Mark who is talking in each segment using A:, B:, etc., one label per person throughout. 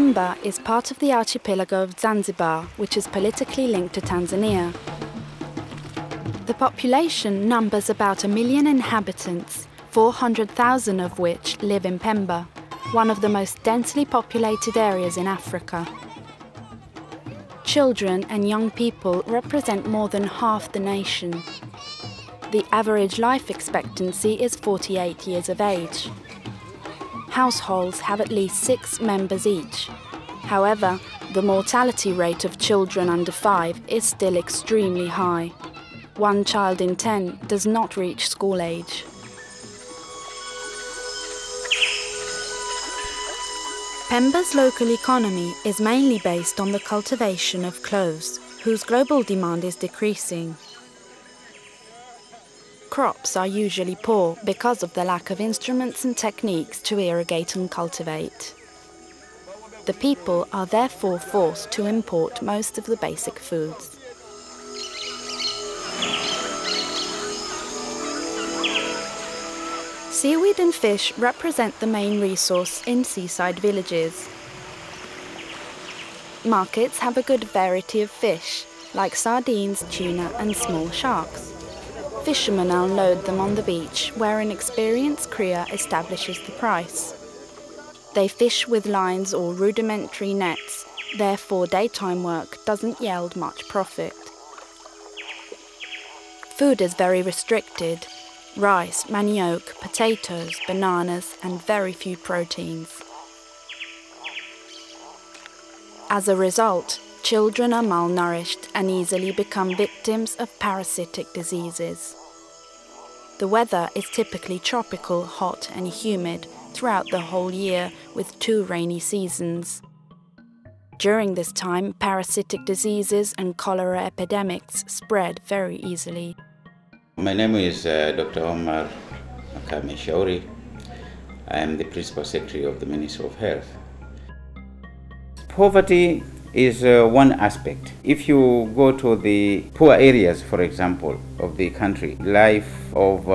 A: Pemba is part of the archipelago of Zanzibar, which is politically linked to Tanzania. The population numbers about 1 million inhabitants, 400,000 of which live in Pemba, one of the most densely populated areas in Africa. Children and young people represent more than half the nation. The average life expectancy is 48 years of age. Households have at least 6 members each. However, the mortality rate of children under 5 is still extremely high. 1 child in 10 does not reach school age. Pemba's local economy is mainly based on the cultivation of cloves, whose global demand is decreasing. Crops are usually poor because of the lack of instruments and techniques to irrigate and cultivate. The people are therefore forced to import most of the basic foods. Seaweed and fish represent the main resource in seaside villages. Markets have a good variety of fish, like sardines, tuna and small sharks. Fishermen unload them on the beach, where an experienced kriya establishes the price. They fish with lines or rudimentary nets, therefore daytime work doesn't yield much profit. Food is very restricted: rice, manioc, potatoes, bananas and very few proteins. As a result, children are malnourished and easily become victims of parasitic diseases. The weather is typically tropical, hot and humid throughout the whole year, with 2 rainy seasons. During this time, parasitic diseases and cholera epidemics spread very easily.
B: My name is Dr. Omar Makame Shaouri. I am the Principal Secretary of the Ministry of Health. Poverty is one aspect. If you go to the poor areas, for example, of the country, life of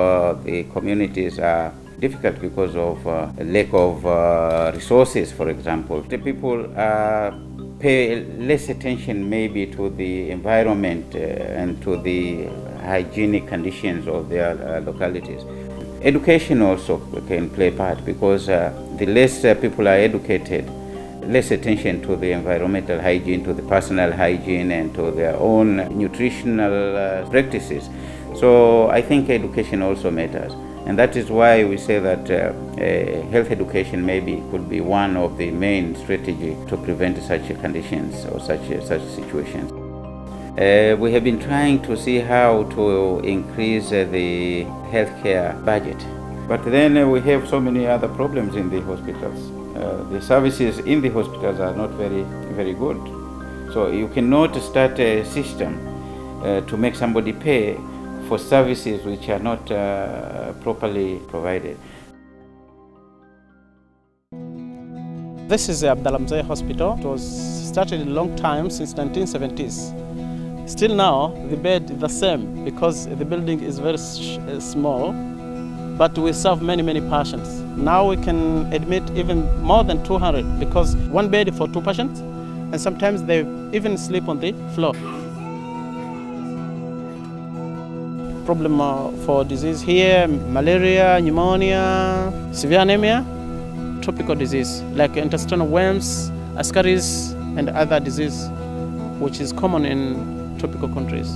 B: the communities are difficult because of a lack of resources, for example. The people pay less attention maybe to the environment and to the hygienic conditions of their localities. Education also can play part, because the less people are educated, less attention to the environmental hygiene, to the personal hygiene and to their own nutritional practices. So I think education also matters. And that is why we say that health education maybe could be one of the main strategies to prevent such conditions or such situations. We have been trying to see how to increase the healthcare budget. But then we have so many other problems in the hospitals. The services in the hospitals are not very good. So you cannot start a system to make somebody pay for services which are not properly provided.
C: This is the Abdallah Hospital. It was started a long time, since 1970s. Still now, the bed is the same, because the building is very small, but we serve many patients. Now we can admit even more than 200, because one bed for 2 patients, and sometimes they even sleep on the floor. Problem for disease here: malaria, pneumonia, severe anemia, tropical disease like intestinal worms, ascaris, and other disease which is common in tropical countries.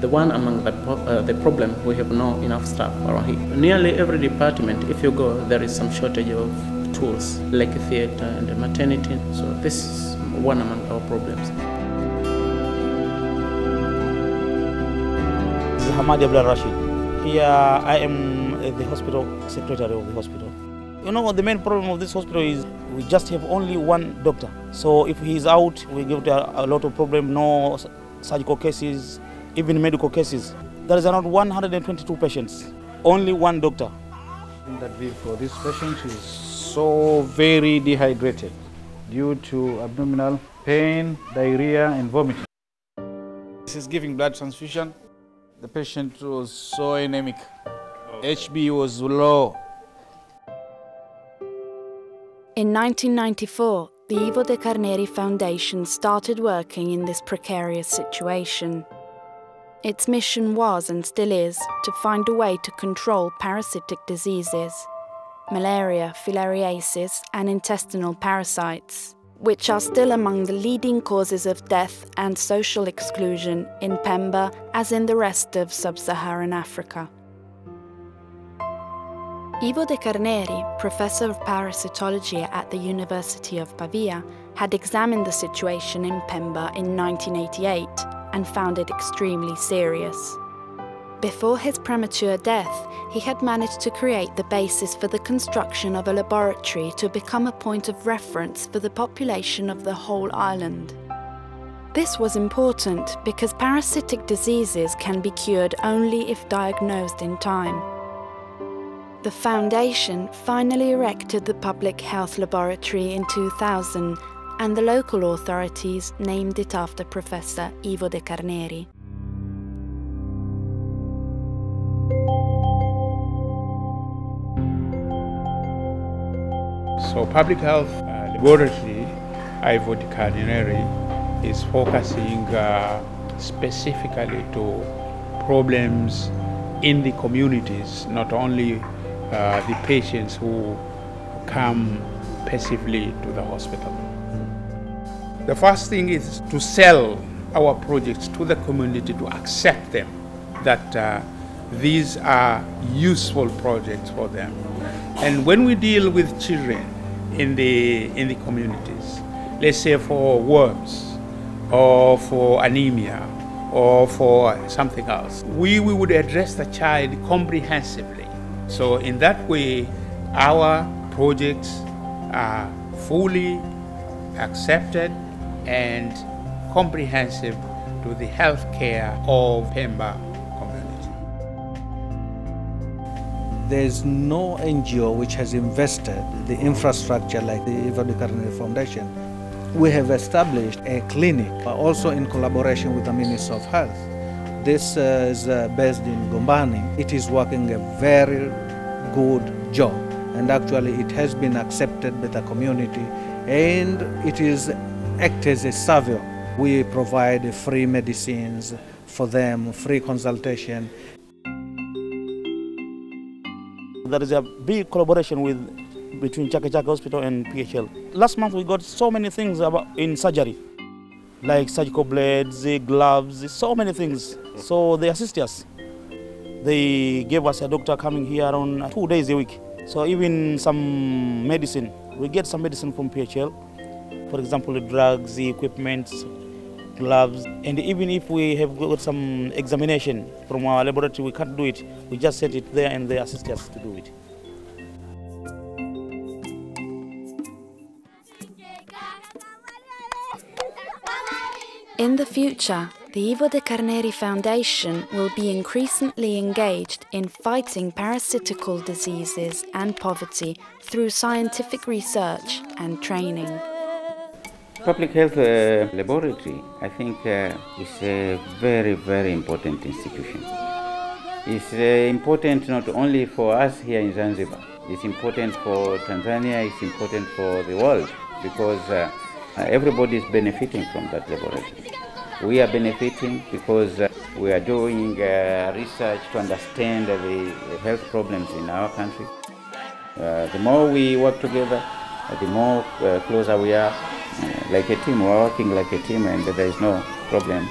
C: The one among the problem, we have not enough staff around here. Nearly every department, if you go, there is some shortage of tools like theater and maternity. So this is one among our problems.
D: This is Hamadi Rashid. Here I am the hospital secretary of the hospital. You know, the main problem of this hospital is we just have only one doctor. So if he is out, we give a lot of problem, no surgical cases, even medical cases. There is around 122 patients, only one doctor.
E: That for this patient is so very dehydrated due to abdominal pain, diarrhea and vomiting. This is giving blood transfusion. The patient was so anemic. HB was low.
A: In 1994, the Ivo de Carneri Foundation started working in this precarious situation. Its mission was and still is to find a way to control parasitic diseases, malaria, filariasis and intestinal parasites, which are still among the leading causes of death and social exclusion in Pemba as in the rest of sub-Saharan Africa. Ivo de Carneri, professor of parasitology at the University of Pavia, had examined the situation in Pemba in 1988 and found it extremely serious. Before his premature death, he had managed to create the basis for the construction of a laboratory to become a point of reference for the population of the whole island. This was important because parasitic diseases can be cured only if diagnosed in time. The foundation finally erected the public health laboratory in 2000, and the local authorities named it after Professor Ivo de Carneri.
F: So public health laboratory Ivo de Carneri is focusing specifically to problems in the communities, not only the patients who come passively to the hospital. The first thing is to sell our projects to the community, to accept them, that these are useful projects for them. And when we deal with children in the communities, let's say for worms or for anemia or for something else, we would address the child comprehensively. So in that way, our projects are fully accepted and comprehensive to the health care of Pemba community.
G: There's no NGO which has invested the infrastructure like the Ivo de Carneri Foundation. We have established a clinic, also in collaboration with the Ministry of Health. This is based in Gombani. It is working a very good job, and actually it has been accepted by the community, and it is act as a savior. We provide free medicines for them, free consultation.
D: There is a big collaboration between Chake Chake Hospital and PHL. Last month we got so many things in surgery, like surgical blades, gloves, so many things. So they assist us. They gave us a doctor coming here around 2 days a week. So even some medicine, we get some medicine from PHL. For example, drugs, equipment, gloves. And even if we have got some examination from our laboratory, we can't do it. We just set it there and they assist us to do it.
A: In the future, the Ivo de Carneri Foundation will be increasingly engaged in fighting parasitical diseases and poverty through scientific research and training.
B: Public health laboratory, I think, is a very, very important institution. It's important not only for us here in Zanzibar, it's important for Tanzania, it's important for the world, because everybody is benefiting from that laboratory. We are benefiting because we are doing research to understand the health problems in our country. The more we work together, the more closer we are. Like a team, we're working like a team, and there is no problem.